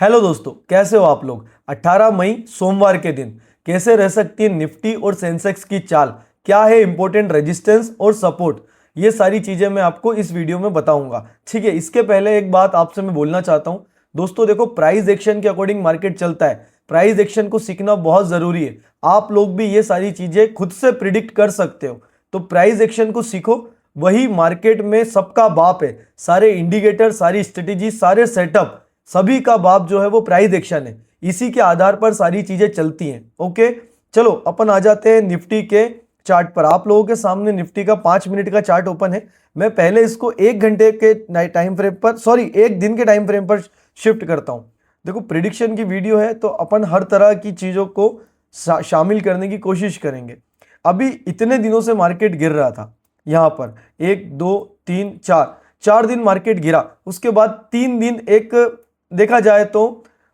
Hello दोस्तों, कैसे हो आप लोग। 18 मई सोमवार के दिन कैसे रह सकती है निफ्टी और सेंसेक्स की चाल, क्या है इंपॉर्टेंट रेजिस्टेंस और सपोर्ट, ये सारी चीजें मैं आपको इस वीडियो में बताऊंगा। ठीक है, इसके पहले एक बात आपसे मैं बोलना चाहता हूं दोस्तों। देखो, प्राइस एक्शन के अकॉर्डिंग मार्केट चलता है। प्राइस एक्शन को सीखना बहुत जरूरी है। आप लोग भी ये सारी चीजें खुद से प्रिडिक्ट कर सकते हो, तो प्राइस एक्शन को सीखो। वही मार्केट में सबका बाप है। सारे इंडिकेटर, सारी स्ट्रेटेजी, सारे सेटअप, सभी का बाप जो है वो प्राइस एक्शन है। इसी के आधार पर सारी चीजें चलती हैं। ओके, चलो अपन आ जाते हैं निफ्टी के चार्ट पर। आप लोगों के सामने निफ्टी का 5 मिनट का चार्ट ओपन है। मैं पहले इसको 1 घंटे के टाइम फ्रेम पर, सॉरी 1 दिन के टाइम फ्रेम पर शिफ्ट करता हूं। देखो, प्रिडिक्शन की वीडियो है तो अपन हर तरह की चीजों को शामिल करने की कोशिश करेंगे। अभी इतने दिनों से मार्केट गिर रहा था। यहां पर 1 2 3 4 दिन मार्केट गिरा। उसके बाद 3 दिन एक देखा जाए तो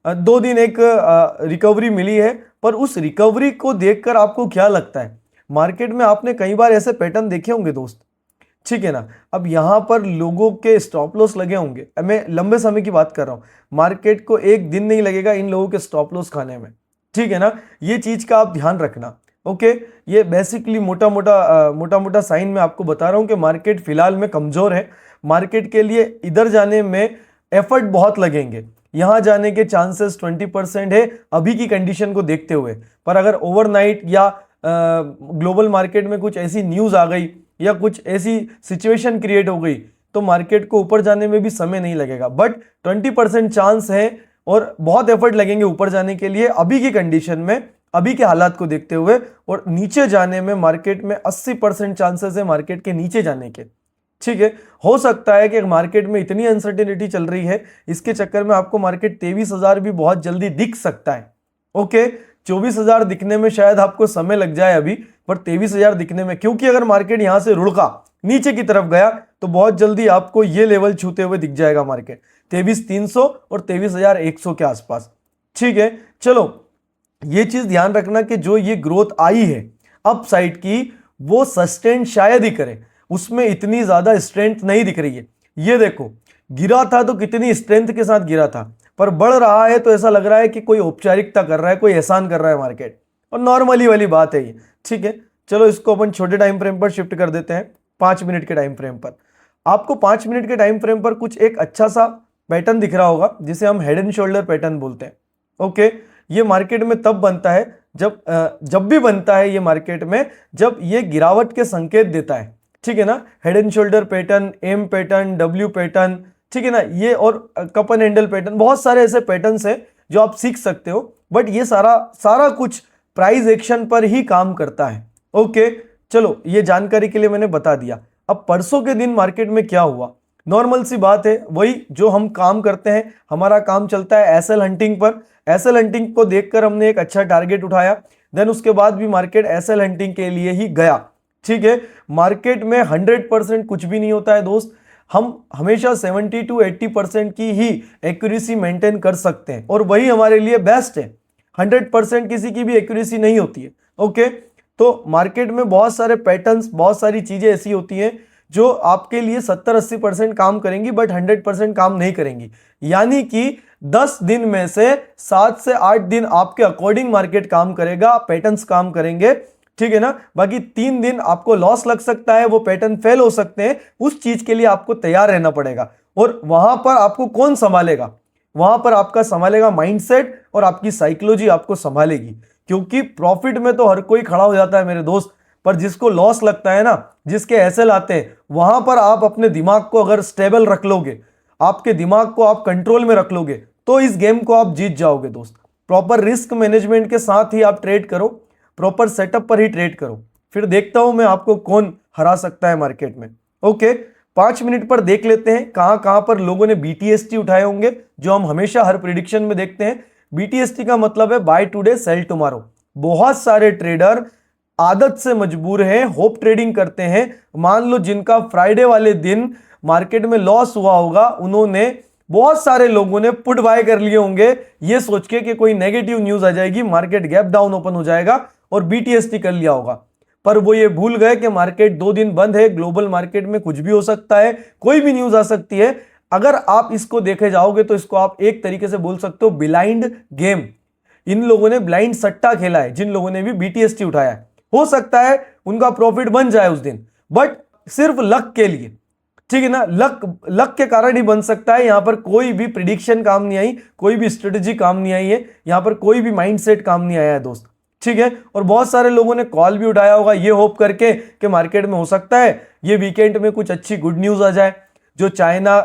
2 दिन एक रिकवरी मिली है। पर उस रिकवरी को देखकर आपको क्या लगता है? मार्केट में आपने कई बार ऐसे पैटर्न देखे होंगे दोस्त, ठीक है ना। अब यहां पर लोगों के स्टॉप लॉस लगे होंगे। मैं लंबे समय की बात कर रहा हूं। मार्केट को एक दिन नहीं लगेगा इन लोगों के स्टॉप लॉस खाने में, ठीक है ना। ये चीज का आप ध्यान रखना। ओके, ये बेसिकली मोटा मोटा साइन मैं आपको बता रहा हूं कि मार्केट फिलहाल में कमजोर है। मार्केट के लिए इधर जाने में एफर्ट बहुत लगेंगे। यहां जाने के चांसेस 20% है अभी की कंडीशन को देखते हुए। पर अगर ओवरनाइट या ग्लोबल मार्केट में कुछ ऐसी न्यूज आ गई या कुछ ऐसी सिचुएशन क्रिएट हो गई तो मार्केट को ऊपर जाने में भी समय नहीं लगेगा। बट 20% चांस है और बहुत एफर्ट लगेंगे ऊपर जाने के लिए अभी की कंडीशन में, अभी के हालात को देखते हुए। और नीचे जाने में मार्केट में 80% चांसेस है मार्केट के नीचे जाने के। ठीक है, हो सकता है कि मार्केट में इतनी अनसर्टेनिटी चल रही है, इसके चक्कर में आपको मार्केट 23,000 भी बहुत जल्दी दिख सकता है। ओके, 24,000 दिखने में शायद आपको समय लग जाए अभी, पर 23,000 दिखने में, क्योंकि अगर मार्केट यहां से रुड़का नीचे की तरफ गया तो बहुत जल्दी आपको ये लेवल छूते हुए दिख जाएगा मार्केट 23,300 और 23,100 के आसपास। ठीक है, चलो ये चीज ध्यान रखना कि जो ये ग्रोथ आई है अपसाइड की, वो सस्टेन शायद ही करे। उसमें इतनी ज्यादा स्ट्रेंथ नहीं दिख रही है। ये देखो, गिरा था तो कितनी स्ट्रेंथ के साथ गिरा था, पर बढ़ रहा है तो ऐसा लग रहा है कि कोई औपचारिकता कर रहा है, कोई एहसान कर रहा है मार्केट। और नॉर्मली वाली बात है ये। ठीक है, चलो इसको अपन छोटे टाइम फ्रेम पर शिफ्ट कर देते हैं। 5 मिनट के टाइम फ्रेम पर आपको 5 मिनट के टाइम फ्रेम पर कुछ एक अच्छा सा पैटर्न दिख रहा होगा जिसे हम हेड एंड शोल्डर पैटर्न बोलते हैं। ओके, ये मार्केट में तब बनता है जब भी बनता है ये मार्केट में जब ये गिरावट के संकेत देता है। ठीक है ना, head and shoulder pattern, M pattern, W pattern, ठीक है ना, ये और कप एंड हैंडल पैटर्न, बहुत सारे ऐसे पैटर्न्स हैं जो आप सीख सकते हो। बट ये सारा कुछ प्राइस एक्शन पर ही काम करता है। ओके, चलो ये जानकारी के लिए मैंने बता दिया। अब परसों के दिन मार्केट में क्या हुआ, नॉर्मल सी बात है, वही जो हम काम करते हैं। हमारा काम चलता है एसएल हंटिंग पर। एसएल हंटिंग को देखकर हमने एक अच्छा टारगेट उठाया। देन उसके बाद भी मार्केट एसएल हंटिंग के लिए ही गया। ठीक है, मार्केट में 100% कुछ भी नहीं होता है दोस्त। हम हमेशा 70 to 80% की ही एक्यूरेसी मेंटेन कर सकते हैं और वही हमारे लिए बेस्ट है। 100% किसी की भी एक्यूरेसी नहीं होती है। ओके, तो मार्केट में बहुत सारे पैटर्न्स, बहुत सारी चीजें ऐसी होती हैं जो आपके लिए 70-80% काम करेंगी बट 100% काम नहीं करेंगी। यानी कि 10 दिन में से 7 से 8 दिन आपके अकॉर्डिंग मार्केट काम करेगा, पैटर्न्स काम करेंगे। ठीक है ना, बाकी 3 दिन आपको लॉस लग सकता है, वो पैटर्न फेल हो सकते हैं। उस चीज के लिए आपको तैयार रहना पड़ेगा। और वहां पर आपको कौन संभालेगा? वहां पर आपका संभालेगा माइंडसेट और आपकी साइकोलॉजी आपको संभालेगी। क्योंकि प्रॉफिट में तो हर कोई खड़ा हो जाता है मेरे दोस्त, पर जिसको लॉस लगता है ना, जिसके एसएल आते हैं, वहां पर आप अपने दिमाग को अगर स्टेबल रख लोगे, आपके दिमाग को आप कंट्रोल में रख लोगे, तो इस गेम को आप जीत जाओगे दोस्त। प्रॉपर रिस्क मैनेजमेंट के साथ ही आप ट्रेड करो, प्रॉपर सेटअप पर ही ट्रेड करो। फिर देखता हूं मैं आपको कौन हरा सकता है मार्केट में। ओके, 5 मिनट पर देख लेते हैं कहां कहां पर लोगों ने बीटीएसटी उठाए होंगे, जो हम हमेशा हर प्रिडिक्शन में देखते हैं। बीटीएसटी का मतलब है बाय टुडे सेल टुमारो। बहुत सारे ट्रेडर आदत से मजबूर हैं, होप ट्रेडिंग करते हैं। मान लो जिनका फ्राइडे वाले दिन मार्केट में लॉस हुआ होगा, उन्होंने, बहुत सारे लोगों ने पुट बाय कर लिए होंगे ये सोच के कि कोई नेगेटिव न्यूज आ जाएगी, मार्केट गैप डाउन ओपन हो जाएगा, और बीटीएसटी कर लिया होगा। पर वो ये भूल गए कि मार्केट 2 दिन बंद है, ग्लोबल मार्केट में कुछ भी हो सकता है, कोई भी न्यूज आ सकती है। अगर आप इसको देखे जाओगे तो इसको आप एक तरीके से बोल सकते हो ब्लाइंड गेम। इन लोगों ने ब्लाइंड सट्टा खेला है, जिन लोगों ने भी BTST उठाया है। हो सकता है उनका प्रॉफिट बन जाए उस दिन, बट सिर्फ लक के लिए, ठीक है ना, लक के कारण ही बन सकता है। यहां पर कोई भी प्रिडिक्शन काम नहीं आई, कोई भी स्ट्रेटेजी काम नहीं आई है, यहां पर कोई भी माइंडसेट काम नहीं आया है दोस्त, ठीक है। और बहुत सारे लोगों ने कॉल भी उठाया होगा ये होप करके कि मार्केट में हो सकता है ये वीकेंड में कुछ अच्छी गुड न्यूज आ जाए। जो चाइना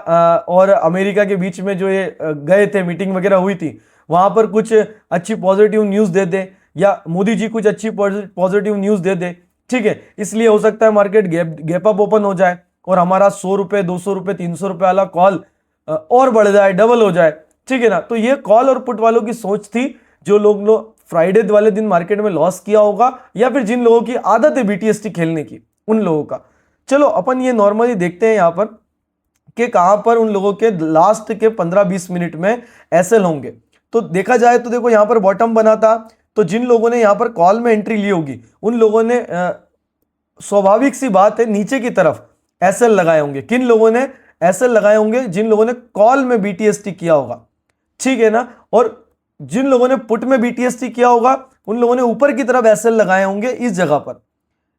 और अमेरिका के बीच में जो ये गए थे, मीटिंग वगैरह हुई थी, वहां पर कुछ अच्छी पॉजिटिव न्यूज दे दे, या मोदी जी कुछ अच्छी पॉजिटिव न्यूज दे दे, ठीक है। इसलिए हो सकता है मार्केट गैप अप ओपन हो जाए और हमारा 100 रुपए, 200 रुपए, 300 रुपए वाला कॉल और बढ़ जाए, डबल हो जाए, ठीक है ना। तो ये कॉल और पुट वालों की सोच थी, जो लोग फ्राइडे वाले दिन मार्केट में लॉस किया होगा, या फिर जिन लोगों की आदत है BTST खेलने की, उन लोगों का। चलो अपन ये नॉर्मली देखते हैं यहां पर कि कहां पर उन लोगों के लास्ट के 15-20 मिनट में एसएल होंगे। तो देखा जाए तो देखो यहां पर बॉटम बना था, तो जिन लोगों ने यहां पर कॉल में एंट्री ली होगी उन लोगों ने स्वाभाविक सी बात है नीचे की तरफ एसएल लगाए होंगे। किन लोगों ने एसएल लगाए होंगे? जिन लोगों ने कॉल में BTST किया होगा, ठीक है ना। और जिन लोगों ने पुट में BTST किया होगा उन लोगों ने ऊपर की तरफ एसएल लगाए होंगे इस जगह पर।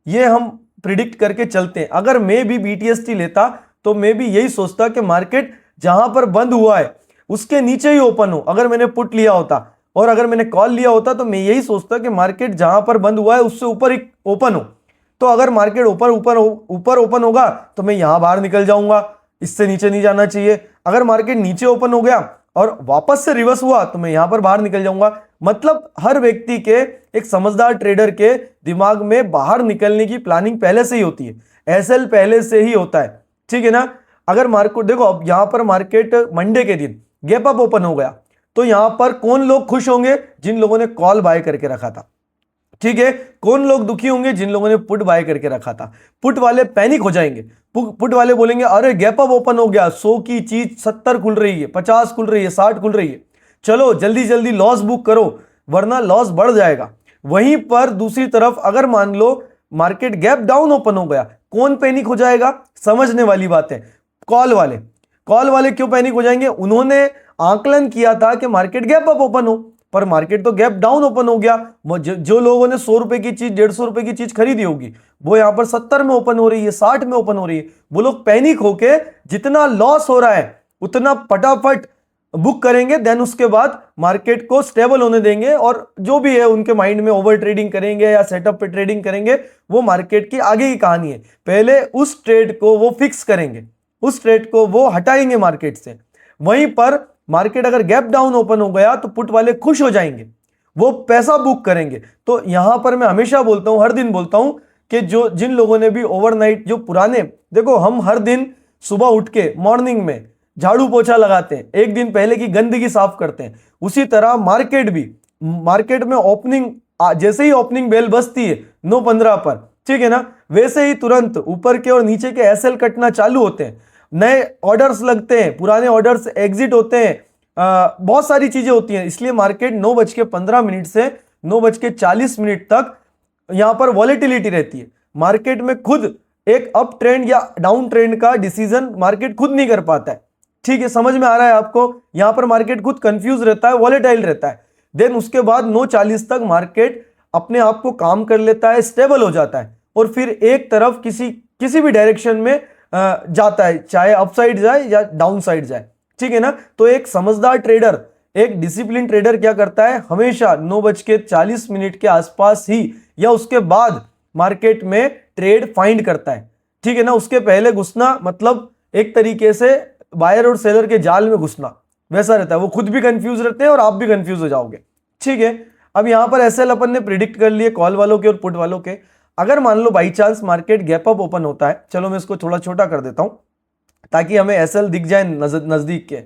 ये हम प्रिडिक्ट करके चलते हैं। अगर मैं भी BTST लेता तो मैं भी यही सोचता कि मार्केट जहां पर बंद हुआ है उसके नीचे ही ओपन हो। अगर मैंने पुट लिया होता और अगर मैंने कॉल लिया होता तो मैं यही सोचता कि मार्केट जहां पर बंद हुआ है उससे ऊपर ही ओपन हो। तो अगर मार्केट ऊपर ओपन होगा तो मैं यहां बाहर निकल जाऊंगा, इससे नीचे नहीं जाना चाहिए। अगर मार्केट नीचे ओपन हो गया और वापस से रिवर्स हुआ तो मैं यहां पर बाहर निकल जाऊंगा। मतलब हर व्यक्ति के, एक समझदार ट्रेडर के दिमाग में बाहर निकलने की प्लानिंग पहले से ही होती है, एसएल पहले से ही होता है, ठीक है ना। अगर मार्केट देखो, अब यहां पर मार्केट मंडे के दिन गैप अप ओपन हो गया तो यहां पर कौन लोग खुश होंगे? जिन लोगों ने कॉल बाय करके रखा था, ठीक है। कौन लोग दुखी होंगे? जिन लोगों ने पुट बाय करके रखा था। पुट वाले पैनिक हो जाएंगे, पुट वाले बोलेंगे अरे गैप अप ओपन हो गया, 100 की चीज 70 खुल रही है, 50 खुल रही है, 60 खुल रही है, चलो जल्दी जल्दी लॉस बुक करो वरना लॉस बढ़ जाएगा। वहीं पर दूसरी तरफ अगर मान लो मार्केट गैप डाउन ओपन हो गया, कौन पैनिक हो जाएगा? समझने वाली बात है, कॉल वाले। कॉल वाले क्यों पैनिक हो जाएंगे? उन्होंने आकलन किया था कि मार्केट गैप अप ओपन हो, पर मार्केट तो गैप डाउन ओपन हो गया। जो लोगों ने 100 रुपए की चीज, 150 रुपए की चीज खरीदी होगी, वो यहां पर 70 में ओपन हो रही है, 60 में ओपन हो रही है। वो लोग पैनिक होके जितना लॉस हो रहा है उतना फटाफट बुक करेंगे, देन उसके बाद मार्केट को स्टेबल होने देंगे और जो भी है उनके माइंड में ओवर ट्रेडिंग करेंगे या सेटअप पे ट्रेडिंग करेंगे, वो मार्केट की आगे की कहानी है। पहले उस ट्रेड को वो फिक्स करेंगे, उस ट्रेड को वो हटाएंगे मार्केट से। वहीं पर मार्केट अगर गैप डाउन ओपन हो गया तो पुट वाले खुश हो जाएंगे, वो पैसा बुक करेंगे। तो यहां पर मैं हमेशा बोलता हूं, हर दिन बोलता हूं कि जिन लोगों ने भी ओवरनाइट, जो पुराने, देखो हम हर दिन सुबह उठ के मॉर्निंग में झाड़ू पोछा लगाते हैं, एक दिन पहले की गंदगी साफ करते हैं। उसी तरह मार्केट भी, मार्केट में ओपनिंग, जैसे ही ओपनिंग बेल बजती है 9:15 पर, ठीक है ना, वैसे ही तुरंत ऊपर के और नीचे के एसएल कटना चालू होते हैं, नए ऑर्डर्स लगते हैं, पुराने ऑर्डर्स एग्जिट होते हैं, बहुत सारी चीजें होती हैं। इसलिए मार्केट 9:15 से 9:40 तक यहां पर वॉलेटिलिटी रहती है। मार्केट में खुद एक अप ट्रेंड या डाउन ट्रेंड का डिसीजन मार्केट खुद नहीं कर पाता है, ठीक है। समझ में आ रहा है आपको? यहां पर मार्केट खुद कंफ्यूज रहता है, वॉलेटाइल रहता है। देन उसके बाद 9:40 तक मार्केट अपने आप को काम कर लेता है, स्टेबल हो जाता है और फिर एक तरफ किसी भी डायरेक्शन में जाता है, चाहे अपसाइड जाए या डाउन साइड जाए, ठीक है ना। तो एक समझदार ट्रेडर, एक डिसिप्लिन ट्रेडर क्या करता है? हमेशा 9:40 के आसपास ही या उसके बाद मार्केट में ट्रेड फाइंड करता है, ठीक है ना। उसके पहले घुसना मतलब एक तरीके से बायर और सेलर के जाल में घुसना वैसा रहता है। वो खुद भी कंफ्यूज रहते हैं और आप भी कंफ्यूज हो जाओगे, ठीक है। अब यहां पर एसएल अपन ने प्रिडिक्ट कर लिए कॉल वालों के और पुट वालों के। अगर मान लो by chance market gap up open होता है, चलो मैं इसको थोड़ा छोटा कर देता हूं ताकि हमें एसएल दिख जाए नजदीक के,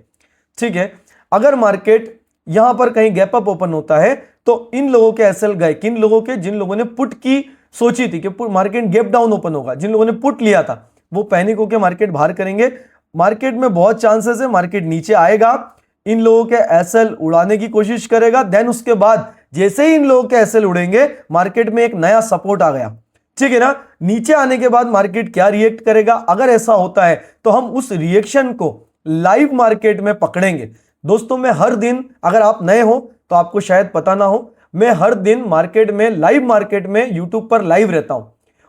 ठीक है। अगर मार्केट यहां पर कहीं गैप अप ओपन होता है तो इन लोगों के एसएल गए, किन लोगों के? जिन लोगों ने पुट की सोची थी कि मार्केट गैप डाउन ओपन होगा, जिन लोगों ने पुट लिया था वो पैनिक होकर मार्केट बाहर करेंगे। मार्केट में बहुत चांसेस है मार्केट नीचे आएगा, इन लोगों के एसएल उड़ाने की कोशिश करेगा। देन उसके बाद जैसे ही इन लोगों के एसएल उड़ेंगे, मार्केट में एक नया सपोर्ट आ गया, ठीक है ना। नीचे आने के बाद मार्केट क्या रिएक्ट करेगा? अगर ऐसा होता है तो हम उस रिएक्शन को लाइव मार्केट में पकड़ेंगे। दोस्तों मैं हर दिन, अगर आप नए हो तो आपको शायद पता ना हो, मैं हर दिन मार्केट में, लाइव मार्केट में यूट्यूब पर लाइव रहता हूं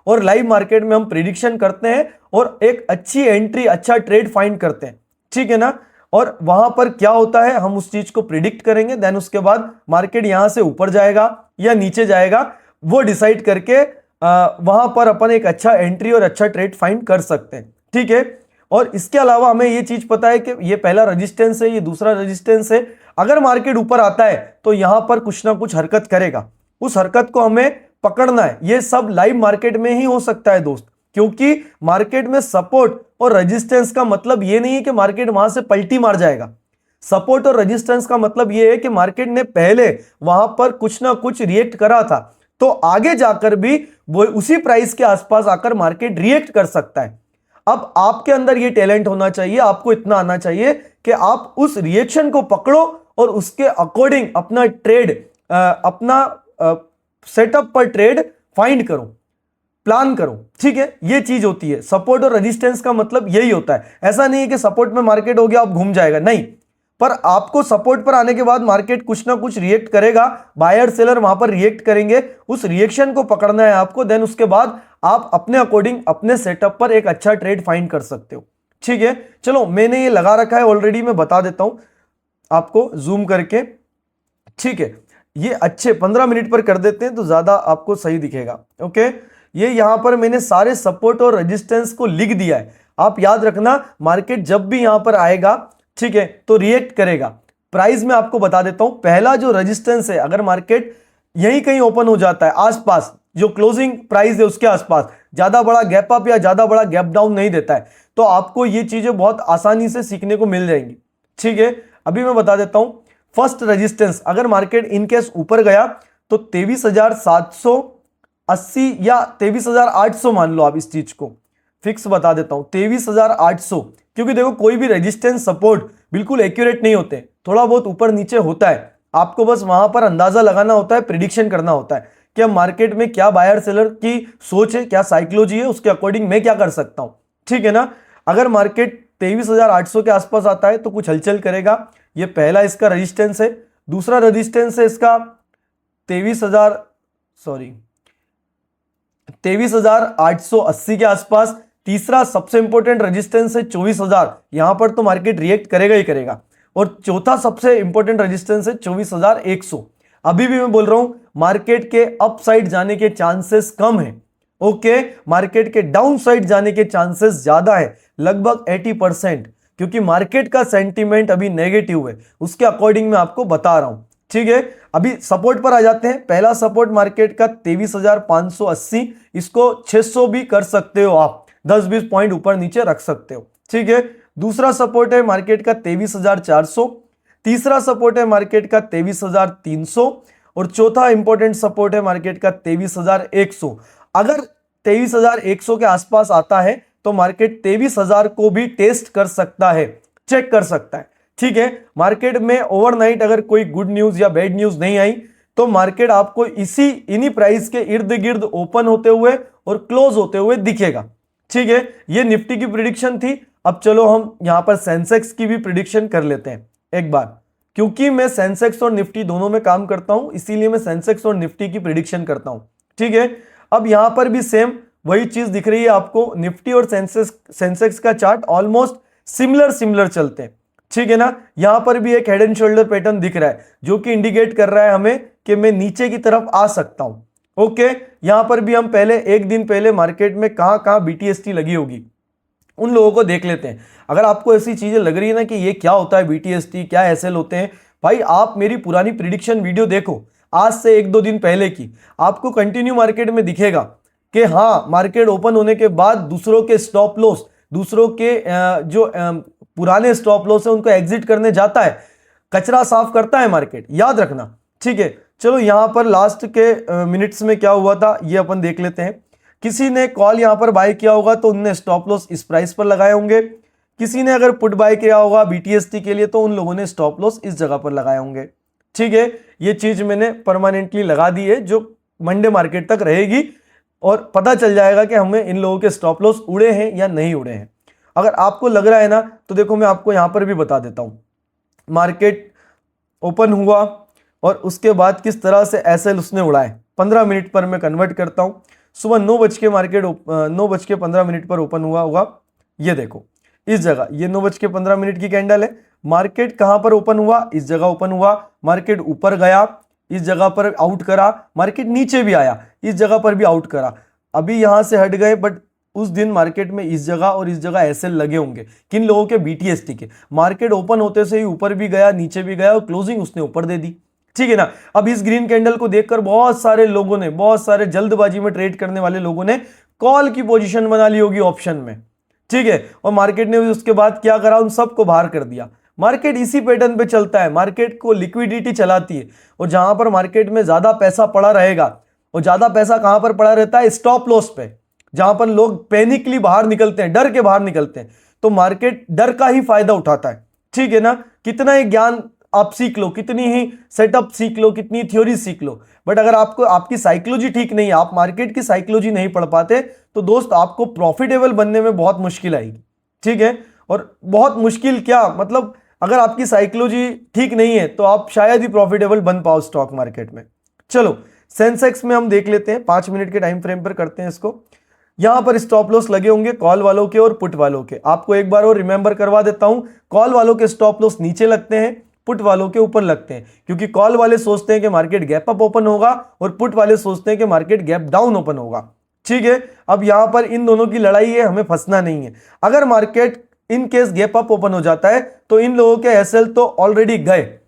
और लाइव मार्केट में हम प्रिडिक्शन करते हैं और एक अच्छी एंट्री, अच्छा ट्रेड फाइंड करते हैं, ठीक है ना। और वहां पर क्या होता है, हम उस चीज को प्रिडिक्ट करेंगे, देन उसके बाद मार्केट यहां से ऊपर जाएगा या नीचे जाएगा, वो डिसाइड करके वहां पर अपन एक अच्छा एंट्री और अच्छा ट्रेड फाइंड कर सकते हैं, ठीक है। और इसके अलावा हमें ये चीज पता है कि ये पहला रेजिस्टेंस है, ये दूसरा रेजिस्टेंस है। अगर मार्केट ऊपर आता है तो यहां पर कुछ ना कुछ हरकत करेगा, उस हरकत को हमें पकड़ना है। ये सब लाइव मार्केट में ही हो सकता है दोस्त, क्योंकि मार्केट में सपोर्ट और रेजिस्टेंस का मतलब ये नहीं है कि मार्केट वहां से पलटी मार जाएगा। सपोर्ट और रेजिस्टेंस का मतलब ये है कि मार्केट ने पहले वहां पर कुछ ना कुछ रिएक्ट करा था, तो आगे जाकर भी वो उसी प्राइस के आसपास आकर मार्केट रिएक्ट कर सकता है। अब आपके अंदर ये टैलेंट होना चाहिए, आपको इतना आना चाहिए कि आप उस रिएक्शन को पकड़ो और उसके अकॉर्डिंग अपना ट्रेड, अपना सेटअप पर ट्रेड फाइंड करो, प्लान करो, ठीक है। ये चीज होती है सपोर्ट और रेजिस्टेंस का मतलब यही होता है। ऐसा नहीं है कि सपोर्ट में मार्केट हो गया आप घूम जाएगा, नहीं, पर आपको सपोर्ट पर आने के बाद मार्केट कुछ ना कुछ रिएक्ट करेगा, बायर सेलर वहां पर रिएक्ट करेंगे, उस रिएक्शन को पकड़ना है आपको। देन उसके बाद आप अपने अकॉर्डिंग अपने सेटअप पर एक अच्छा ट्रेड फाइंड कर सकते हो, ठीक है। चलो मैंने ये लगा रखा है ऑलरेडी, मैं बता देता हूं आपको जूम करके, ठीक है। ये अच्छे 15 मिनट पर कर देते हैं तो ज्यादा आपको सही दिखेगा, ओके। ये यहां पर मैंने सारे सपोर्ट और रेजिस्टेंस को लिख दिया है। आप याद रखना, मार्केट जब भी यहां पर आएगा, ठीक है, तो रिएक्ट करेगा। प्राइस में आपको बता देता हूं, पहला जो रेजिस्टेंस है, अगर मार्केट यहीं कहीं ओपन हो जाता है, आसपास जो क्लोजिंग प्राइस है उसके आसपास, ज्यादा बड़ा गैप अप या ज्यादा बड़ा गैप डाउन नहीं देता है, तो आपको ये चीजें बहुत आसानी से सीखने को मिल जाएंगी, ठीक है। अभी मैं बता देता हूं, फर्स्ट रेजिस्टेंस अगर मार्केट इनकेस ऊपर गया तो 23,780 या 23,800 मान लो, आप इस चीज को फिक्स बता देता हूं 23,800, क्योंकि देखो कोई भी रेजिस्टेंस सपोर्ट बिल्कुल एक्यूरेट नहीं होते, थोड़ा बहुत ऊपर नीचे होता है। आपको बस वहां पर अंदाजा लगाना होता है, प्रिडिक्शन करना होता है कि अब मार्केट में क्या बायर सेलर की सोच है, क्या साइकोलॉजी है, उसके अकॉर्डिंग मैं क्या कर सकता हूं, ठीक है ना। अगर मार्केट 23,800 के आसपास आता है तो कुछ हलचल करेगा। ये पहला इसका रेजिस्टेंस है। दूसरा रेजिस्टेंस है इसका 23,880 के आसपास। तीसरा सबसे इंपॉर्टेंट रेजिस्टेंस है 24,000, यहां पर तो मार्केट रिएक्ट करेगा ही करेगा। और चौथा सबसे इंपॉर्टेंट रेजिस्टेंस है 24,100। अभी भी मैं बोल रहा हूं मार्केट के अप साइड जाने के चांसेस कम है, ओके। मार्केट के डाउन साइड जाने के चांसेस ज्यादा है, लगभग 80%, क्योंकि मार्केट का सेंटीमेंट अभी नेगेटिव है, उसके अकॉर्डिंग मैं आपको बता रहा हूं, ठीक है। अभी सपोर्ट पर आ जाते हैं। पहला सपोर्ट मार्केट का 23,580, इसको 600 भी कर सकते हो आप, 10-20 पॉइंट ऊपर नीचे रख सकते हो, ठीक है। दूसरा सपोर्ट है मार्केट का 23,400, तीसरा सपोर्ट है मार्केट का 23,300 और चौथा इंपॉर्टेंट सपोर्ट है मार्केट का 23,100। अगर 23,100 के आसपास आता है तो मार्केट 23,000 को भी टेस्ट कर सकता है, चेक कर सकता है, ठीक है। मार्केट में ओवरनाइट अगर कोई गुड न्यूज या बैड न्यूज नहीं आई तो मार्केट आपको इन्हीं प्राइस के इर्द गिर्द ओपन होते हुए और क्लोज होते हुए दिखेगा, ठीक है। ये निफ्टी की प्रिडिक्शन थी। अब चलो हम यहां पर सेंसेक्स की भी प्रिडिक्शन कर लेते हैं एक बार, क्योंकि मैं सेंसेक्स और निफ्टी दोनों में काम करता हूं, इसीलिए मैं सेंसेक्स और निफ्टी की प्रिडिक्शन करता हूं, ठीक है। अब यहां पर भी सेम वही चीज दिख रही है आपको, निफ्टी और सेंसेक्स का चार्ट ऑलमोस्ट सिमिलर चलते हैं, ठीक है ना। यहां पर भी एक हेड एंड शोल्डर पैटर्न दिख रहा है जो कि इंडिकेट कर रहा है हमें कि मैं नीचे की तरफ आ सकता हूं, ओके। यहां पर भी हम पहले एक दिन पहले मार्केट में कहां बीटीएसटी लगी होगी उन लोगों को देख लेते हैं। अगर आपको ऐसी चीजें लग रही है ना कि ये क्या होता है बीटीएसटी, क्या एसएल होते हैं, भाई आप मेरी पुरानी प्रिडिक्शन वीडियो देखो, आज से 1-2 दिन पहले की, आपको कंटिन्यू मार्केट में दिखेगा कि हाँ मार्केट ओपन होने के बाद दूसरों के स्टॉप लॉस, दूसरों के जो पुराने स्टॉप लॉस है उनको एग्जिट करने जाता है, कचरा साफ करता है मार्केट, याद रखना, ठीक है। चलो यहां पर लास्ट के मिनट्स में क्या हुआ था ये अपन देख लेते हैं। किसी ने कॉल यहां पर बाय किया होगा तो उनने स्टॉप लॉस इस प्राइस पर लगाए होंगे, किसी ने अगर पुट बाय किया होगा बीटीएसटी के लिए तो उन लोगों ने स्टॉप लॉस इस जगह पर लगाए होंगे, ठीक है। ये चीज मैंने परमानेंटली लगा दी है जो मंडे मार्केट तक रहेगी और पता चल जाएगा कि हमें इन लोगों के स्टॉप लॉस उड़े हैं या नहीं उड़े हैं। अगर आपको लग रहा है ना तो देखो मैं आपको यहां पर भी बता देता हूं। मार्केट ओपन हुआ और उसके बाद किस तरह से एसएल उसने उड़ाए। 15 मिनट पर मैं कन्वर्ट करता हूं। सुबह 9 बज के मार्केट 9 बज के 15 मिनट पर ओपन हुआ होगा। ये देखो इस जगह, ये 9 बज के 15 मिनट की कैंडल है। मार्केट कहां पर ओपन हुआ, इस जगह ओपन हुआ। मार्केट ऊपर गया, इस जगह पर आउट करा। मार्केट नीचे भी आया, इस जगह पर भी आउट करा। अभी यहां से हट गए, बट उस दिन मार्केट में इस जगह और इस जगह एसएल लगे होंगे। किन लोगों के, बीटीएसटी के। मार्केट ओपन होते से ही ऊपर भी गया, नीचे भी गया और क्लोजिंग उसने ऊपर दे दी। ठीक है ना। अब इस ग्रीन कैंडल को देखकर बहुत सारे लोगों ने, बहुत सारे जल्दबाजी में ट्रेड करने वाले लोगों ने कॉल की पोजीशन बना ली होगी ऑप्शन में। ठीक है, और मार्केट ने उसके बाद क्या करा, उन सबको बाहर कर दिया। मार्केट इसी पैटर्न पे चलता है, मार्केट को लिक्विडिटी चलाती है। और जहां पर मार्केट में ज्यादा पैसा पड़ा रहेगा, और ज्यादा पैसा कहां पर पड़ा रहता है, स्टॉप लॉस पे। जहां पर लोग पैनिकली बाहर निकलते हैं, डर के बाहर निकलते हैं, तो मार्केट डर का ही फायदा उठाता है। ठीक है ना। कितना ही ज्ञान आप सीख लो, कितनी ही सेटअप सीख लो, कितनी थ्योरी सीख लो, बट अगर आपको आपकी साइकोलॉजी ठीक नहीं है, आप मार्केट की साइकोलॉजी नहीं पढ़ पाते, तो दोस्त आपको प्रॉफिटेबल बनने में बहुत मुश्किल आएगी। ठीक है। और बहुत मुश्किल क्या, मतलब अगर आपकी साइकोलॉजी ठीक नहीं है तो आप शायद ही प्रॉफिटेबल बन पाओ स्टॉक मार्केट में। चलो सेंसेक्स में हम देख लेते हैं, 5 मिनट के टाइम फ्रेम पर करते हैं इसको। यहां पर स्टॉप लॉस लगे होंगे कॉल वालों के और पुट वालों के। आपको एक बार और रिमेंबर करवा देता हूं, कॉल वालों के स्टॉप लॉस नीचे लगते हैं, पुट वालों के ऊपर लगते हैं। क्योंकि कॉल वाले सोचते हैं कि मार्केट गैप अप ओपन होगा और पुट वाले सोचते हैं कि मार्केट गैप डाउन ओपन होगा। ठीक है। अब यहां पर इन दोनों की लड़ाई है, हमें फंसना नहीं है। अगर market in case gap up open हो जाता है तो इन लोगों के एसएल तो ऑलरेडी गए,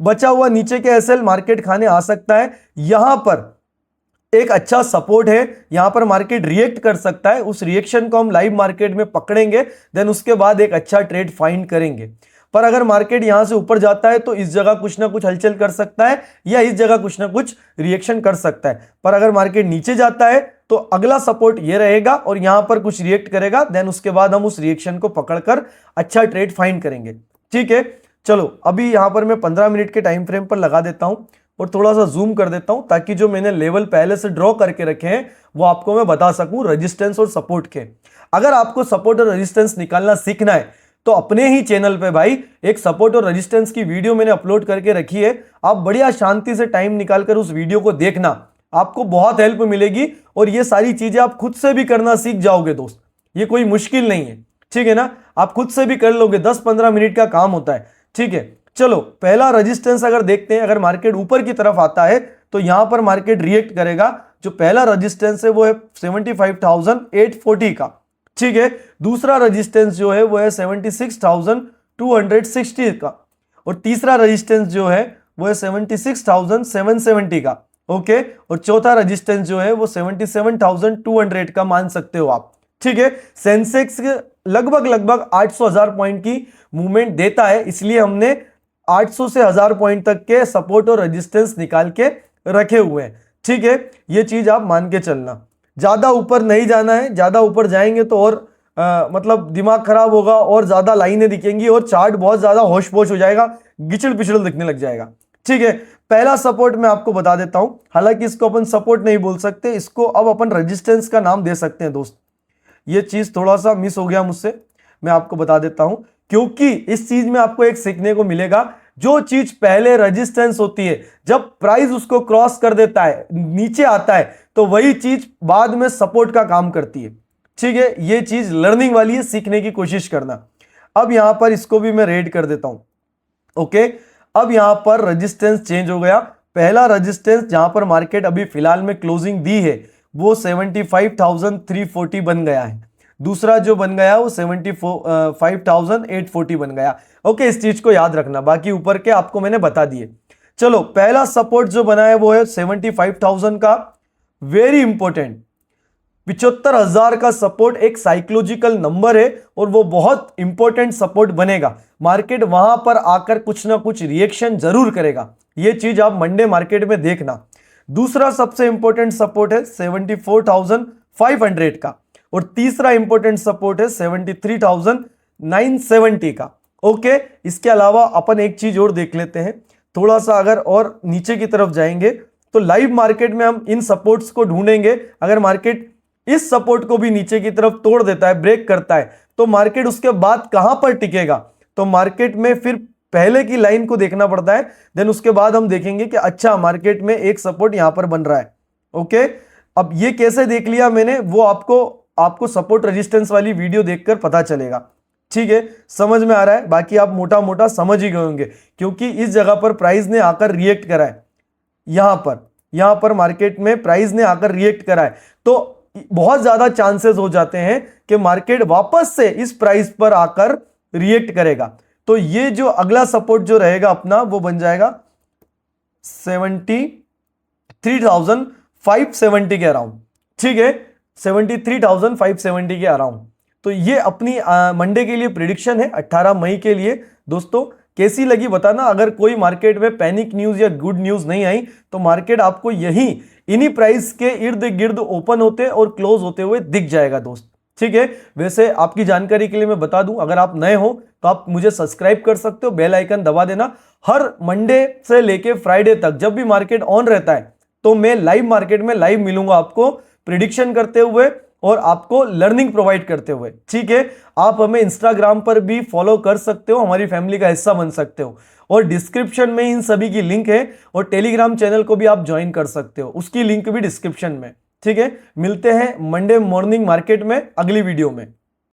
बचा हुआ नीचे के एसएल मार्केट खाने आ सकता है। यहां पर एक अच्छा सपोर्ट है, यहां पर मार्केट रिएक्ट कर सकता है। उस रिएक्शन को हम लाइव मार्केट में पकड़ेंगे, देन उसके बाद एक अच्छा ट्रेड फाइंड करेंगे। पर अगर मार्केट यहां से ऊपर जाता है तो इस जगह कुछ ना कुछ हलचल कर सकता है, या इस जगह कुछ ना कुछ रिएक्शन कर सकता है। पर अगर मार्केट नीचे जाता है तो अगला सपोर्ट ये रहेगा और यहां पर कुछ रिएक्ट करेगा, देन उसके बाद हम उस रिएक्शन को पकड़कर अच्छा ट्रेड फाइंड करेंगे। ठीक है। चलो अभी यहां पर मैं 15 मिनट के टाइम फ्रेम पर लगा देता हूं और थोड़ा सा जूम कर देता हूं, ताकि जो मैंने लेवल पहले से ड्रॉ करके रखे हैं वो आपको मैं बता सकूं, रेजिस्टेंस और सपोर्ट के। अगर आपको सपोर्ट और रेजिस्टेंस निकालना सीखना है तो अपने ही चैनल पे भाई एक सपोर्ट और रेजिस्टेंस की वीडियो मैंने अपलोड करके रखी है। आप बढ़िया शांति से टाइम निकालकर उस वीडियो को देखना, आपको बहुत हेल्प मिलेगी और ये सारी चीजें आप खुद से भी करना सीख जाओगे दोस्त। ये कोई मुश्किल नहीं है। ठीक है ना। आप खुद से भी कर लोगे, 10-15 मिनट का काम होता है। ठीक है। चलो पहला रेजिस्टेंस अगर देखते हैं, अगर मार्केट ऊपर की तरफ आता है तो यहां पर मार्केट रिएक्ट करेगा। जो पहला रेजिस्टेंस है वो है 75,840 का। ठीक है। दूसरा रेजिस्टेंस जो है वो है 76,260 का, और तीसरा रेजिस्टेंस जो है वो है 76,770 का। ओके। और चौथा रेजिस्टेंस जो है वो 77,200 का मान सकते हो आप। ठीक है। सेंसेक्स लगभग 800,000 पॉइंट की मूवमेंट देता है, इसलिए हमने 800 से 1000 पॉइंट तक के सपोर्ट और रेजिस्टेंस निकाल के रखे हुए हैं। ठीक है। ये चीज आप मान के चलना, ज्यादा ऊपर नहीं जाना है। ज्यादा ऊपर जाएंगे तो और मतलब दिमाग खराब होगा और ज्यादा लाइनें दिखेंगी और चार्ट बहुत ज्यादा होश पोश हो जाएगा, गिचड़ पिछड़ दिखने लग जाएगा। ठीक है। पहला सपोर्ट मैं आपको बता देता हूं, हालांकि इसको अपन सपोर्ट नहीं बोल सकते, इसको अब अपन रेजिस्टेंस का नाम दे सकते हैं दोस्त। ये चीज थोड़ा सा मिस हो गया मुझसे, मैं आपको बता देता हूं, क्योंकि इस चीज में आपको एक सीखने को मिलेगा। जो चीज पहले रेजिस्टेंस होती है, जब प्राइस उसको क्रॉस कर देता है, नीचे आता है, तो वही चीज बाद में सपोर्ट का काम करती है। ठीक है। ये चीज लर्निंग वाली है, सीखने की कोशिश करना। अब यहां पर इसको भी मैं रेड कर देता हूं। ओके। अब यहां पर रेजिस्टेंस चेंज हो गया। पहला रेजिस्टेंस जहां पर मार्केट अभी फिलहाल में क्लोजिंग दी है वो 75,340 बन गया है। दूसरा जो बन गया वो 75,840 बन गया। ओके। इस चीज को याद रखना, बाकी ऊपर के आपको मैंने बता दिए। चलो पहला सपोर्ट जो बना है वो है 75,000 का, वेरी इंपॉर्टेंट। 75,000 का सपोर्ट एक साइकोलॉजिकल नंबर है और वो बहुत इंपॉर्टेंट सपोर्ट बनेगा। मार्केट वहां पर आकर कुछ ना कुछ रिएक्शन जरूर करेगा, ये चीज आप मंडे मार्केट में देखना। दूसरा सबसे इंपॉर्टेंट सपोर्ट है 74,500 का, और तीसरा इंपॉर्टेंट सपोर्ट है 73,970 का। ओके। इसके अलावा अपन एक चीज और देख लेते हैं, थोड़ा सा अगर और नीचे की तरफ जाएंगे तो लाइव मार्केट में हम इन सपोर्ट्स को ढूंढेंगे। अगर मार्केट इस सपोर्ट को भी नीचे की तरफ तोड़ देता है, ब्रेक करता है, तो मार्केट उसके बाद कहां पर टिकेगा? तो मार्केट में फिर पहले की लाइन को देखना पड़ता है, देन उसके बाद हम देखेंगे कि अच्छा मार्केट में एक सपोर्ट यहां पर बन रहा है। ओके, अब ये कैसे देख लिया मैंने, वो आपको सपोर्ट रेजिस्टेंस वाली वीडियो देखकर पता चलेगा। ठीक है, समझ में आ रहा है? बाकी आप मोटा मोटा समझ ही गए होंगे, क्योंकि इस जगह पर प्राइस ने आकर रिएक्ट करा है, यहां पर मार्केट में प्राइस ने आकर रिएक्ट करा है, तो बहुत ज्यादा चांसेस हो जाते हैं कि मार्केट वापस से इस प्राइस पर आकर रिएक्ट करेगा। तो ये जो अगला सपोर्ट जो रहेगा अपना, वो बन जाएगा 73,570 के अराउंड। ठीक है, 73,570 के अराउंड। तो ये अपनी मंडे के लिए प्रिडिक्शन है 18 मई के लिए। दोस्तों कैसी लगी बताना। अगर कोई मार्केट में पैनिक न्यूज या गुड न्यूज नहीं आई तो मार्केट आपको इन्हीं प्राइस के इर्द गिर्द ओपन होते और क्लोज होते हुए दिख जाएगा दोस्त। ठीक है, वैसे आपकी जानकारी के लिए मैं बता दूं, अगर आप नए हो तो आप मुझे सब्सक्राइब कर सकते हो, बेल आइकन दबा देना। हर मंडे से लेके फ्राइडे तक जब भी मार्केट ऑन रहता है तो मैं लाइव मार्केट में लाइव मिलूंगा आपको, प्रिडिक्शन करते हुए और आपको लर्निंग प्रोवाइड करते हुए। ठीक है, आप हमें इंस्टाग्राम पर भी फॉलो कर सकते हो, हमारी फैमिली का हिस्सा बन सकते हो, और डिस्क्रिप्शन में इन सभी की लिंक है, और टेलीग्राम चैनल को भी आप ज्वाइन कर सकते हो, उसकी लिंक भी डिस्क्रिप्शन में। ठीक है, मिलते हैं मंडे मॉर्निंग मार्केट में अगली वीडियो में।